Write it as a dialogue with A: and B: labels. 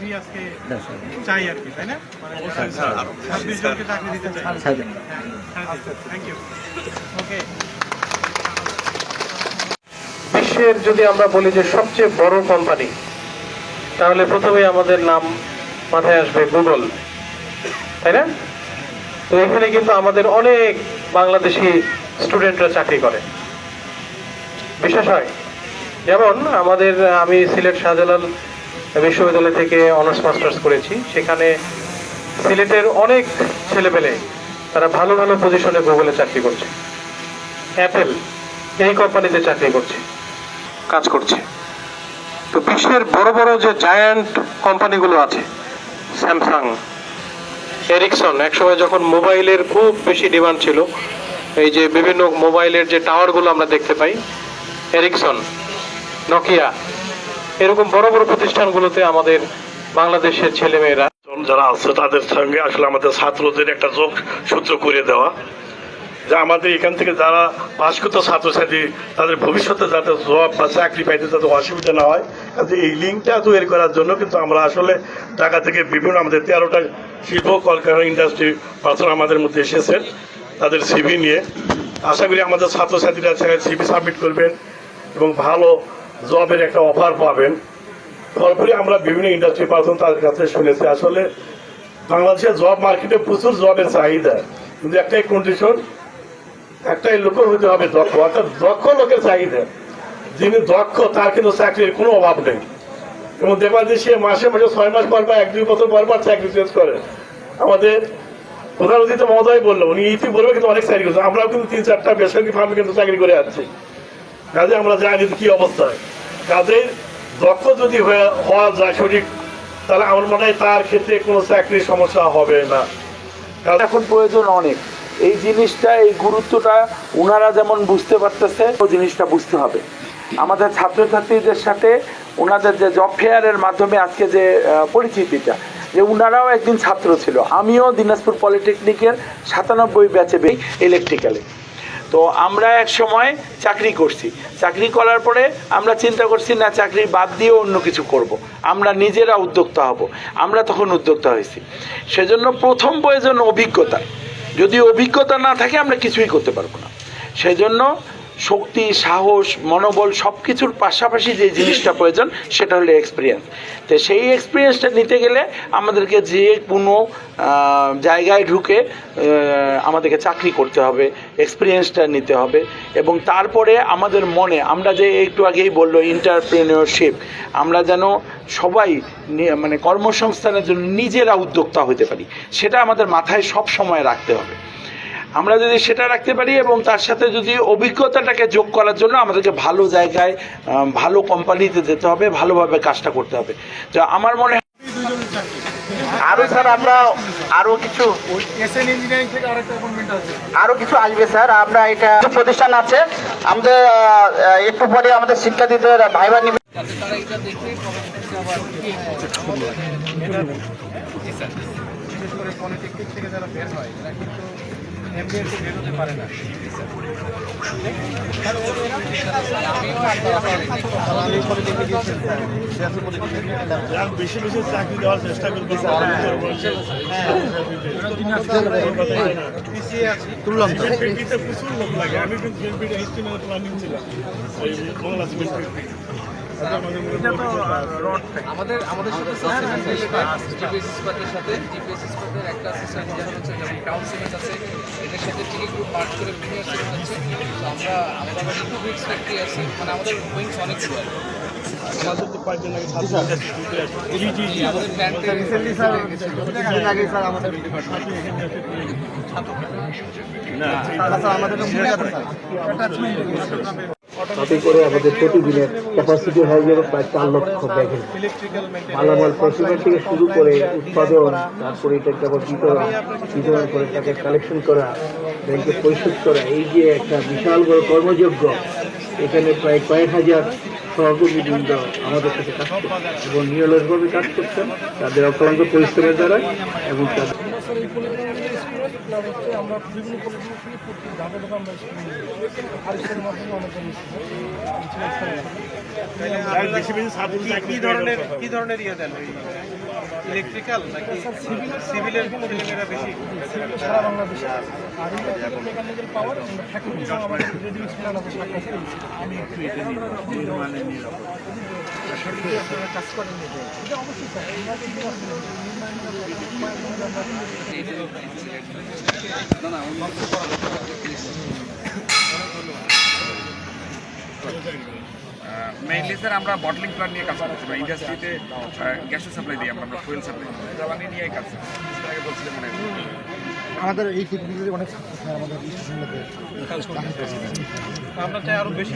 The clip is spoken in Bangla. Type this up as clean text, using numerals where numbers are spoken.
A: জনই আজকে চাই আর কি, তাই না? মানে 26 জনকে চাকরি দিতে চাই। Thank you. ওকে, বিশ্বের যদি আমরা বলি যে সবচেয়ে বড় কোম্পানি, তাহলে প্রথমে আমাদের নাম মাথায় আসবে গুগল, তাই না? তো এখানে কিন্তু আমাদের অনেক বাংলাদেশি স্টুডেন্টরা চাকরি করে। বিশেষ হয় যেমন আমাদের, আমি সিলেট শাহজালাল বিশ্ববিদ্যালয় থেকে অনার্স মাস্টার্স করেছি, সেখানে সিলেটের অনেক ছেলেপেলে তারা ভালো ভালো পজিশনে গুগলে চাকরি করছে, অ্যাপেল এই কোম্পানিতে চাকরি করছে, কাজ করছে। তো বিশ্বের বড় বড় যে জায়ান্ট কোম্পানিগুলো আছে, স্যামসাং, এরিকসন, একসময় যখন মোবাইলের খুব বেশি ডিমান্ড ছিল, এই যে বিভিন্ন মোবাইলের যে টাওয়ারগুলো আমরা দেখতে পাই, এরিকসন, নোকিয়া, এরকম বড় বড় প্রতিষ্ঠানগুলোতে আমাদের বাংলাদেশের ছেলেমেয়েরা
B: যারা আছে তাদের সঙ্গে আসলে আমাদের ছাত্রদের একটা যোগ সূত্র করে দেওয়া, যে আমাদের এখান থেকে যারা পাশকৃত ছাত্রছাত্রী তাদের ভবিষ্যতে যাতে জব বা চাকরি পাইতে যাতে অসুবিধা না হয়, কাজে এই লিঙ্কটা তৈরি করার জন্য কিন্তু আমরা আসলে ঢাকা থেকে বিভিন্ন আমাদের 13টা শিল্প কলকারখানা ইন্ডাস্ট্রি পার্সন আমাদের মধ্যে এসেছেন তাদের সিভি নিয়ে। আশা করি আমাদের ছাত্রছাত্রীরা সিভি সাবমিট করবেন এবং ভালো জবের একটা অফার পাবেন। তারপরে আমরা বিভিন্ন ইন্ডাস্ট্রি পার্সন তাদের কাছে শুনেছি আসলে বাংলাদেশের জব মার্কেটে প্রচুর জবের চাহিদা, কিন্তু একটাই কন্ডিশন, একটাই লোক হতে হবে দক্ষ, অর্থাৎ দক্ষ লোকের চাহিদা। যিনি দক্ষ তার কিন্তু চাকরির কোনো অভাব নেই, এবং দেখবেন যে সে মাসে মাসে 6 মাস পর বা 1-2 বছর পর চাকরি চেঞ্জ করে। আমাদের প্রধান অতিথি মহোদয় বললো, উনি ইতিপূর্বে কিন্তু অনেক চাকরি করছেন, আমরাও কিন্তু 3-4টা বেসরকারি ফার্মে কিন্তু চাকরি করে আসছি। কাজে আমরা জানি কি অবস্থায়, কাজে দক্ষ যদি হওয়া যায় সঠিক, তাহলে আমার মনে হয় তার ক্ষেত্রে কোনো চাকরির সমস্যা হবে না।
C: এখন প্রয়োজন অনেক, এই জিনিসটা, এই গুরুত্বটা ওনারা যেমন বুঝতে পারতেছে, ওই জিনিসটা বুঝতে হবে। আমাদের ছাত্রছাত্রীদের সাথে ওনাদের যে জব ফেয়ারের মাধ্যমে আজকে যে পরিচিতিটা, যে ওনারাও একদিন ছাত্র ছিল, আমিও দিনাজপুর পলিটেকনিকের 97 ব্যাচে ইলেকট্রিক্যালে। তো আমরা এক সময় চাকরি করছি, চাকরি করার পরে আমরা চিন্তা করছি না চাকরি বাদ দিয়ে অন্য কিছু করব, আমরা নিজেরা উদ্যোক্তা হব। আমরা তখন উদ্যোক্তা হয়েছি। সেজন্য প্রথম প্রয়োজন অভিজ্ঞতা, যদি অভিজ্ঞতা না থাকে আমরা কিছুই করতে পারবো না। সেজন্য শক্তি, সাহস, মনোবল সব কিছুর পাশাপাশি যে জিনিসটা প্রয়োজন সেটা হলো এক্সপিরিয়েন্স। তো সেই এক্সপিরিয়েন্সটা নিতে গেলে আমাদেরকে যে কোনো জায়গায় ঢুকে আমাদেরকে চাকরি করতে হবে, এক্সপিরিয়েন্সটা নিতে হবে, এবং তারপরে আমাদের মনে, আমরা যে একটু আগেই বললো এন্টারপ্রেনিয়রশিপ, আমরা যেন সবাই মানে কর্মসংস্থানের জন্য নিজেরা উদ্যোক্তা হতে পারি, সেটা আমাদের মাথায় সব সময় রাখতে হবে। আমরা যদি সেটা রাখতে পারি এবং তার সাথে যদি অভিজ্ঞতাটাকে যোগ করার জন্য আমাদেরকে ভালো জায়গায়, ভালো কোম্পানিতে যেতে হবে, ভালোভাবে কাজটা করতে হবে। তো আমার মনে হয়
D: আরো স্যার আমরা আরো কিছু আসবে স্যার। আমরা এটা প্রতিষ্ঠান আছে আমাদের, একটু পরে আমাদের শিক্ষার্থীদের ভাইবা নিবে।
A: পলিটেকনিক থেকে যারা বের হয় এরা কিন্তু এমবিএ বের হতে পারে না।
B: বেশি বেশি চাকরি দেওয়ার চেষ্টা করবো। প্রচুর লোক লাগে, আমি কিন্তু প্ল্যানিং ছিলাম
E: আমাদের সাথে জিপিএস ইস্পাতের সাথে একটা সিস্টেম যেমন হচ্ছে, যেমন টাউন সিমেন্ট আছে, এটার সাথে টিকি গ্রুপ মার্চ করে প্রিমিয়ার সিমেন্ট হচ্ছে। তো আমরা আমাদের একটু উইক্স ফ্যাক্টরি আছে, মানে আমাদের উইংস অনেক বড়। আমাদের
F: তাতে করে আমাদের প্রতিদিনের ক্যাপাসিটি হয়ে যাবে প্রায় 4 লক্ষ ব্যাগের মালামাল প্রসেসিং থেকে শুরু করে উৎপাদন, তারপরে এটাকে আবার বিতরণ করে তাকে কালেকশন করা, ব্যাংকে পরিশোধ করা, এই যে একটা বিশাল বড় কর্মযজ্ঞ। এখানে প্রায় কয়েক হাজার সহকর্মীবৃন্দ আমাদের সাথে কাজ করছেন এবং নিরলসভাবে কাজ করছেন তাদের অক্লান্ত পরিশ্রমের দ্বারা, এবং তাদের
G: আপনার হচ্ছে আমরা বিভিন্ন কলেজে প্রতি ধাপে ধাপে আমরা আরিফের মাধ্যমে অনেক
A: কি ধরনের ইয়ে দেন ইলেকট্রিক্যাল নাকি সিভিলের ছেলেমেয়েরা বেশি
G: সারা বাংলাদেশে আর মেকানিক্যাল পাওয়ার ফ্যাক্টরি আমাদের রেডিউস প্ল্যান আছে আমি একটু এটা নিই আপনারা কাজ করেন এটা অবশ্যই স্যার
H: মেইনলি স্যার আমরা বটলিং প্ল্যান নিয়ে কাজ করছি, ইন্ডাস্ট্রিতে গ্যাসের সাপ্লাই দিই, আমরা ফুয়েল সাপ্লাই জ্বালানি নিয়ে কাজ করছি। আগে বলছিলাম মানে
G: আমাদের এই টেকনিক্যালি অনেক আমাদের
A: আমরা চাই আরো বেশি